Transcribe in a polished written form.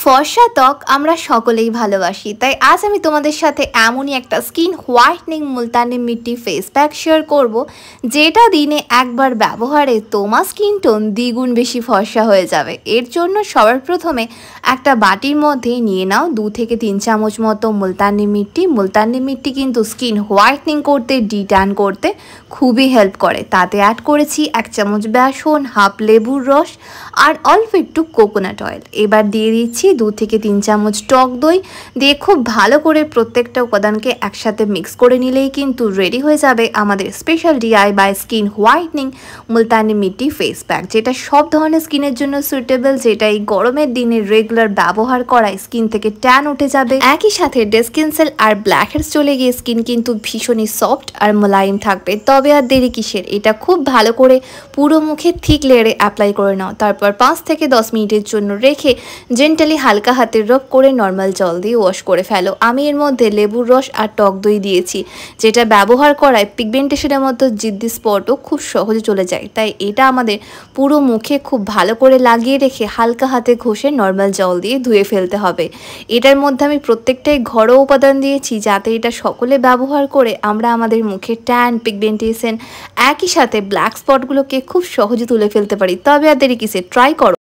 ফর্সা ত্বক আমরা সকলেই ভালোবাসি, তাই আজ আমি তোমাদের সাথে এমনই একটা স্কিন হোয়াইটনিং মুলতানি মিট্টি ফেস প্যাক শেয়ার করব, যেটা দিনে একবার ব্যবহারে তোমার স্কিন টোন দ্বিগুণ বেশি ফর্সা হয়ে যাবে। এর জন্য সবার প্রথমে একটা বাটির মধ্যে নিয়ে নাও 2 থেকে 3 চামচ মতো মুলতানি মিট্টি। মুলতানি মিট্টি কিন্তু স্কিন হোয়াইটনিং করতে, ডিট্যান করতে খুবই হেল্প করে। তাতে অ্যাড করেছি 1 চামচ বেসন, হাফ লেবুর রস আর অল্প একটু কোকোনাট অয়েল। এবার দিয়ে দিচ্ছি 2 থেকে 3 চামচ টক দই। দিয়ে খুব ভালো করে প্রত্যেকটা উপাদানকে একসাথে মিক্স করে নিলেই কিন্তু রেডি হয়ে যাবে আমাদের special DIY skin whitening Multani মিট্টি ফেস প্যাক, যেটা সব ধরনের স্কিনের জন্য সুইটেবল, যেটা এই গরমের দিনে রেগুলার ব্যবহার করায় স্কিন থেকে ট্যান উঠে যাবে, একই সাথে ডেড স্কিন সেল আর ব্ল্যাক হেডস চলে গিয়ে স্কিন কিন্তু ভীষণই সফট আর মোলায়েম থাকবে। তবে আর দেরি কিসের, এটা খুব ভালো করে পুরো মুখে থিক লেয়ারে অ্যাপ্লাই করে নাও। তারপর 5 থেকে 10 মিনিটের জন্য রেখে জেন্টালি হালকা হাতে রব করে নর্মাল জল দিয়ে ওয়াশ করে ফেলো। আমি এর মধ্যে লেবুর রস আর টক দই দিয়েছি, যেটা ব্যবহার করায় পিগমেন্টেশনের মতো জিদ্দি স্পটও খুব সহজে চলে যায়। তাই এটা আমাদের পুরো মুখে খুব ভালো করে লাগিয়ে রেখে হালকা হাতে ঘষে নর্মাল জল দিয়ে ধুয়ে ফেলতে হবে। এটার মধ্যে আমি প্রত্যেকটাই ঘরোয়া উপাদান দিয়েছি, যাতে এটা সকলে ব্যবহার করে আমরা আমাদের মুখে ট্যান, পিগমেন্টেশন, একই সাথে ব্ল্যাক স্পটগুলোকে খুব সহজে তুলে ফেলতে পারি। তবে আর দেরি কিসে, ট্রাই করো।